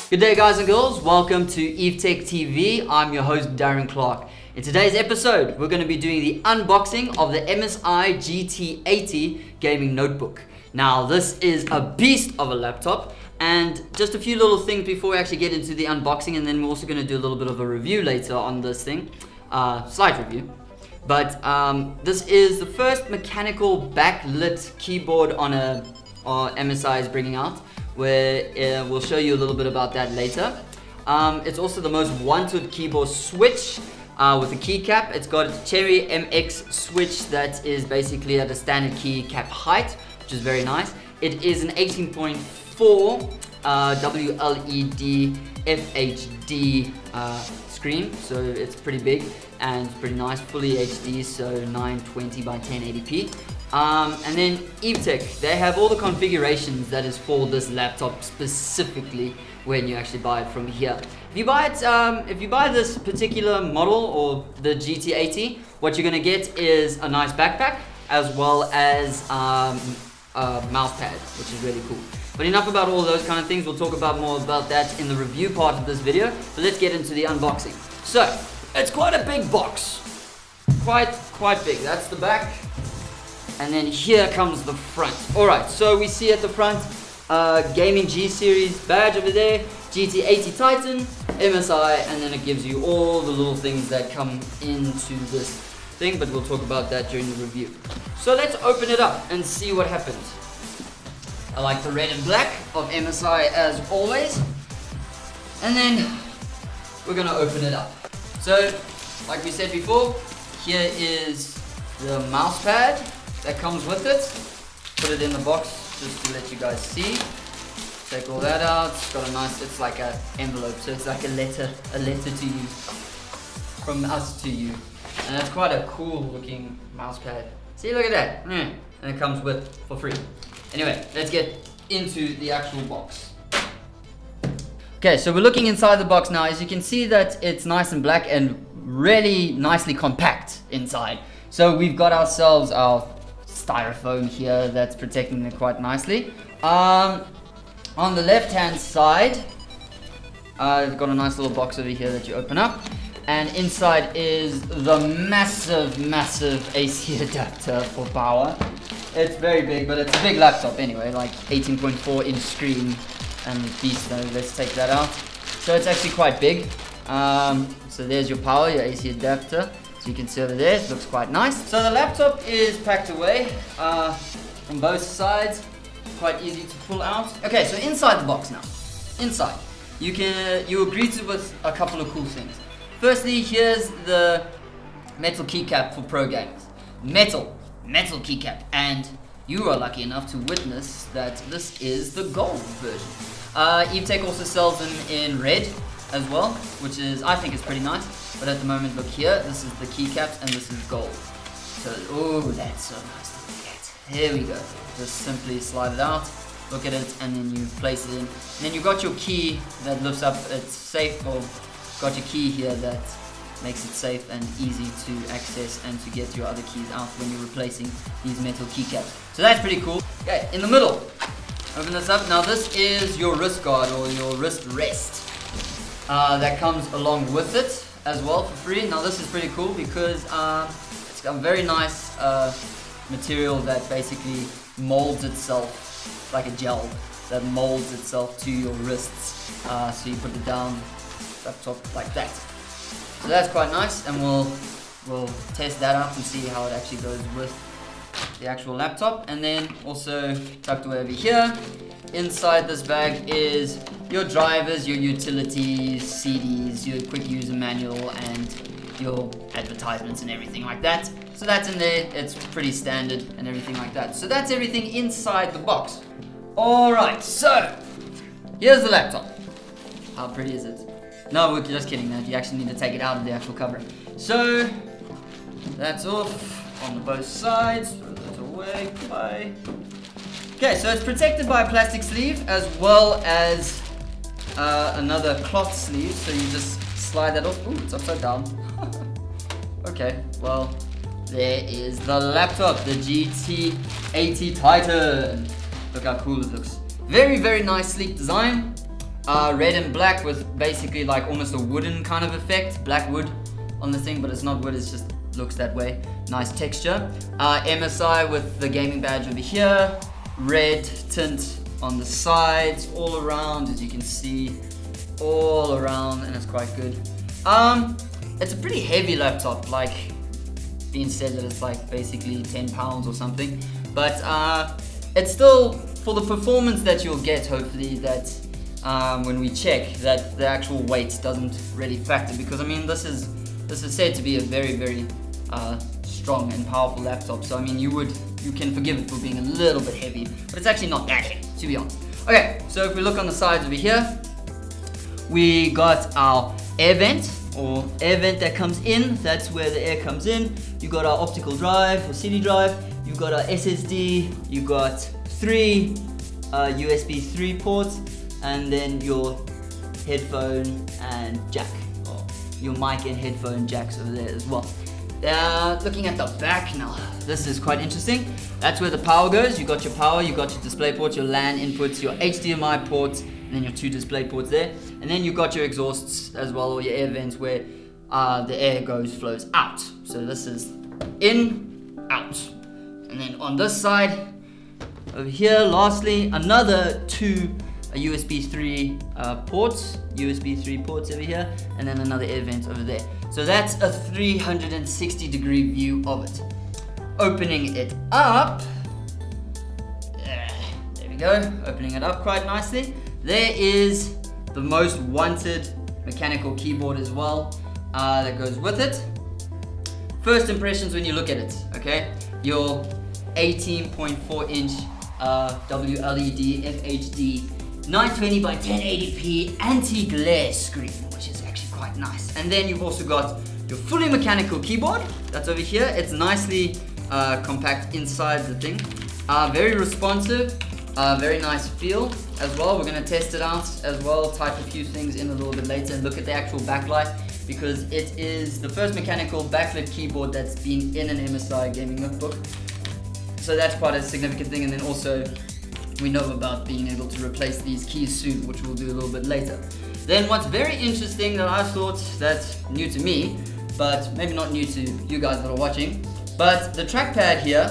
Good day guys and girls, welcome to Evetech TV. I'm your host Darren Clark. In today's episode, we're going to be doing the unboxing of the MSI GT80 gaming notebook. Now this is a beast of a laptop, and just a few little things before we actually get into the unboxing, and then we're also going to do a little bit of a review later on this thing, slight review. But this is the first mechanical backlit keyboard on MSI is bringing out, where we'll show you a little bit about that later. It's also the most wanted keyboard switch with a keycap. It's got a Cherry MX switch that is basically at a standard keycap height, which is very nice. It is an 18.4 WLED FHD screen, so it's pretty big and pretty nice, fully HD, so 920 by 1080p. And then Evetech, they have all the configurations that is for this laptop specifically when you actually buy it from here. If you buy this particular model or the GT80, what you're gonna get is a nice backpack as well as a mouse pad, which is really cool. But enough about all those kind of things. We'll talk about more about that in the review part of this video. But let's get into the unboxing. So it's quite a big box, quite big. That's the back. And then here comes the front. Alright, so we see at the front, Gaming G Series badge over there, GT80 Titan, MSI, and then it gives you all the little things that come into this thing, but we'll talk about that during the review. So let's open it up and see what happens. I like the red and black of MSI as always. And then we're gonna open it up. So, like we said before, here is the mouse pad that comes with it. Put it in the box just to let you guys see. Take all that out. It's got a nice, it's like an envelope, so it's like a letter to you, from us to you. And it's quite a cool looking mouse pad. See, look at that. And it comes with for free. Anyway, let's get into the actual box. Okay, so we're looking inside the box now. As you can see that it's nice and black and really nicely compact inside. So we've got ourselves our styrofoam here that's protecting it quite nicely. On the left hand side, I've got a nice little box over here that you open up, and inside is the massive AC adapter for power. It's very big, but it's a big laptop anyway, like 18.4 inch screen and beast. So let's take that out. So it's actually quite big. So there's your power, your AC adapter. So you can see over there, it looks quite nice. So the laptop is packed away from both sides, quite easy to pull out. Okay, so inside the box now. Inside, you are greeted with a couple of cool things. Firstly, here's the metal keycap for pro gamers. Metal keycap, and you are lucky enough to witness that this is the gold version. Evetech also sells them in red as well, which is, I think, is pretty nice. But at the moment, look here, this is the keycaps and this is gold. So, oh, that's so nice to look at. Here we go. Just simply slide it out, look at it, and then you place it in. And then you've got your key that lifts up, it's safe, or got your key here that makes it safe and easy to access and to get your other keys out when you're replacing these metal keycaps. So that's pretty cool. Okay, in the middle, open this up. Now this is your wrist guard or your wrist rest. That comes along with it as well for free. Now this is pretty cool because it's got a very nice material that basically molds itself like a gel that molds itself to your wrists. So you put it down up top like that. So that's quite nice, and we'll test that out and see how it actually goes with the actual laptop. And then also tucked away over here, inside this bag is your drivers, your utilities, CDs, your quick user manual, and your advertisements and everything like that. So that's in there, it's pretty standard and everything like that. So that's everything inside the box. Alright, so here's the laptop. How pretty is it? No, we're just kidding, man. You actually need to take it out of the actual cover. So that's off on both sides. Throw that away. Bye. Okay, so it's protected by a plastic sleeve as well as another cloth sleeve. So you just slide that off. Ooh, it's upside down. Okay, well, there is the laptop, the GT80 Titan. Look how cool it looks. Very, very nice, sleek design. red and black with basically like almost a wooden kind of effect, black wood on the thing, but it's not wood, it just looks that way. Nice texture. MSI with the gaming badge over here, red tint on the sides, all around, as you can see, all around, and it's quite good. It's a pretty heavy laptop, like being said that it's like basically 10 pounds or something, but it's still, for the performance that you'll get, hopefully, that when we check, that the actual weight doesn't really factor, because I mean this is said to be a very, very strong and powerful laptop, so I mean you can forgive it for being a little bit heavy, but it's actually not that heavy, to be honest. Okay, so if we look on the sides over here, we got our air vent, or air vent that comes in, that's where the air comes in. You got our optical drive or CD drive, you got our SSD, you got 3 USB 3 ports, and then your headphone and jack, or your mic and headphone jacks over there as well. Looking at the back now, this is quite interesting. That's where the power goes. You got your power, you got your display ports, your LAN inputs, your HDMI ports, and then your 2 display ports there. And then you got your exhausts as well, or your air vents where the air flows out. So this is in, out. And then on this side, over here, lastly, another 2 USB 3 ports over here, and then another air vent over there. So that's a 360-degree view of it. Opening it up, there we go, opening it up quite nicely. There is the most wanted mechanical keyboard as well that goes with it. First impressions when you look at it, okay? Your 18.4 inch WLED FHD 920 by 1080p anti-glare screen, which is actually quite nice. And then you've also got your fully mechanical keyboard that's over here. It's nicely compact inside the thing, very responsive, very nice feel as well. We're going to test it out as well, type a few things in a little bit later, and look at the actual backlight, because it is the first mechanical backlit keyboard that's been in an MSI gaming notebook, so that's quite a significant thing. And then also we know about being able to replace these keys soon, which we'll do a little bit later. Then what's very interesting that I thought that's new to me, but maybe not new to you guys that are watching, but the trackpad here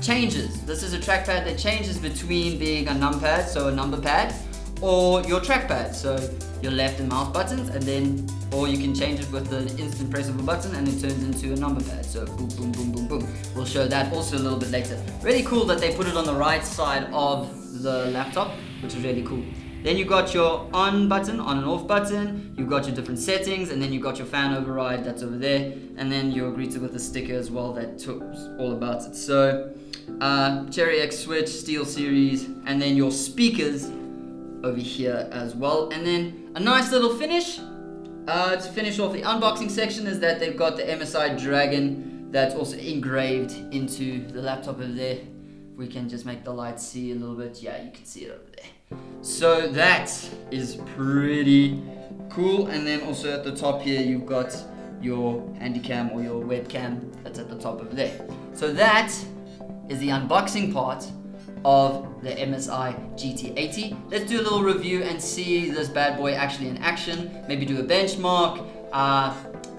changes. This is a trackpad that changes between being a numpad, so a number pad, or your trackpad, so your left and mouse buttons, and then, or you can change it with the instant press of a button and it turns into a number pad, so boom, boom, boom, boom, boom. We'll show that also a little bit later. Really cool that they put it on the right side of the laptop, which is really cool. Then you got your on button, on and off button, you've got your different settings, and then you got your fan override that's over there, and then you're greeted with a sticker as well that talks all about it. So Cherry X switch, Steel Series, and then your speakers over here as well. And then a nice little finish to finish off the unboxing section is that they've got the MSI Dragon that's also engraved into the laptop over there. We can just make the light see a little bit. Yeah, you can see it over there. So that is pretty cool. And then also at the top here, you've got your handycam or your webcam that's at the top over there. So that is the unboxing part of the MSI GT80. Let's do a little review and see this bad boy actually in action. Maybe do a benchmark,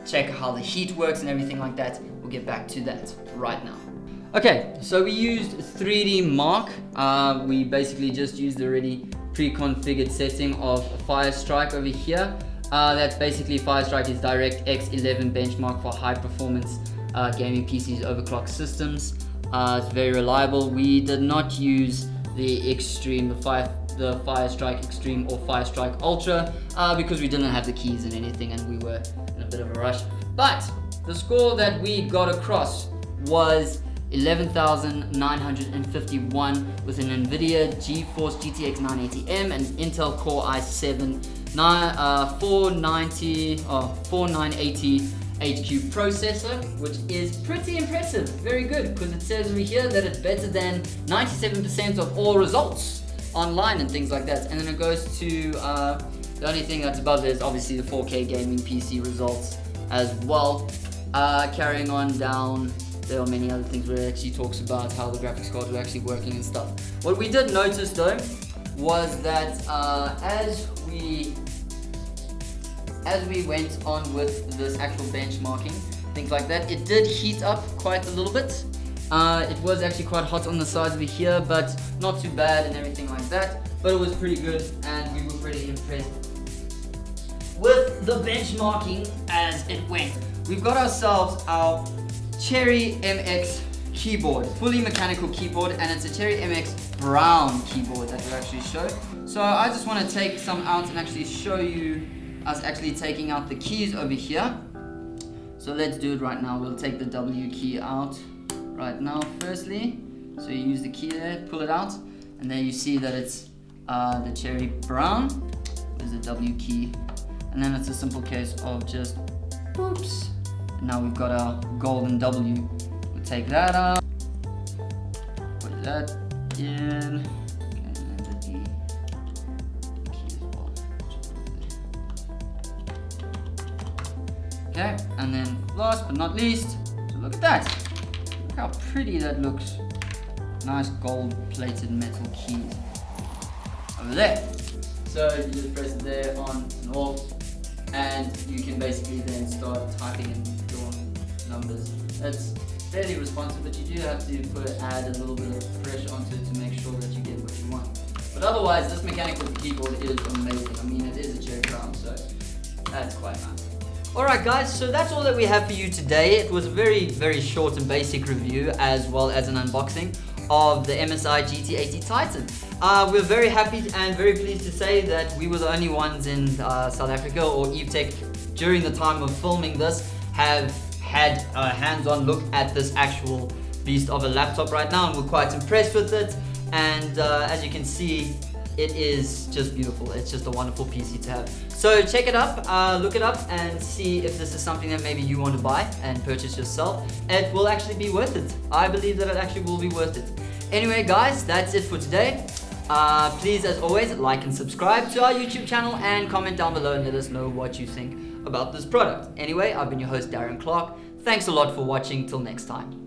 check how the heat works and everything like that. We'll get back to that right now. Okay, so we used 3D Mark. We basically just used the already pre-configured setting of Firestrike over here. That's basically Firestrike is DirectX 11 benchmark for high performance gaming PCs overclock systems. It's very reliable. We did not use the Extreme, the Firestrike Extreme or Firestrike Ultra because we didn't have the keys and anything, and we were in a bit of a rush. But the score that we got across was 11,951 with an NVIDIA GeForce GTX 980M and Intel Core i7 4980 HQ processor, which is pretty impressive. Very good, because it says over here that it's better than 97% of all results online and things like that. And then it goes to the only thing that's above it is obviously the 4K gaming PC results as well. Carrying on down, there are many other things where it actually talks about how the graphics cards are actually working and stuff. What we did notice though was that as we went on with this actual benchmarking, things like that, it did heat up quite a little bit. It was actually quite hot on the sides over here, but not too bad and everything like that. But it was pretty good, and we were pretty impressed with the benchmarking as it went. We've got ourselves our Cherry MX keyboard, fully mechanical keyboard, and it's a Cherry MX brown keyboard that will actually show. So I just want to take some out and actually show you us actually taking out the keys over here. So let's do it right now. We'll take the W key out right now firstly. So you use the key there, pull it out, and there you see that it's the Cherry brown. There's the W key, and then it's a simple case of just oops. And now we've got our golden W. We'll take that out, put that in, okay, and then the D key as well. Okay, and then last but not least, so look at that. Look how pretty that looks. Nice gold plated metal key over there. So you just press it there on and off, and you can basically then start typing in your numbers. It's fairly responsive, but you do have to add a little bit of pressure onto it to make sure that you get what you want. But otherwise, this mechanical keyboard is amazing. I mean, it is a Cherry brown, so that's quite nice. Alright guys, so that's all that we have for you today. It was a very, very short and basic review, as well as an unboxing of the MSI GT80 Titan. We're very happy and very pleased to say that we were the only ones in South Africa, or Evetech, during the time of filming this, have had a hands-on look at this actual beast of a laptop right now, and we're quite impressed with it. And as you can see, it is just beautiful. It's just a wonderful PC to have. So check it up, look it up, and see if this is something that maybe you want to buy and purchase yourself. It will actually be worth it. I believe that it actually will be worth it. Anyway guys, that's it for today. Please, as always, like and subscribe to our YouTube channel, and comment down below and let us know what you think about this product. Anyway, I've been your host, Darren Clark. Thanks a lot for watching. Till next time.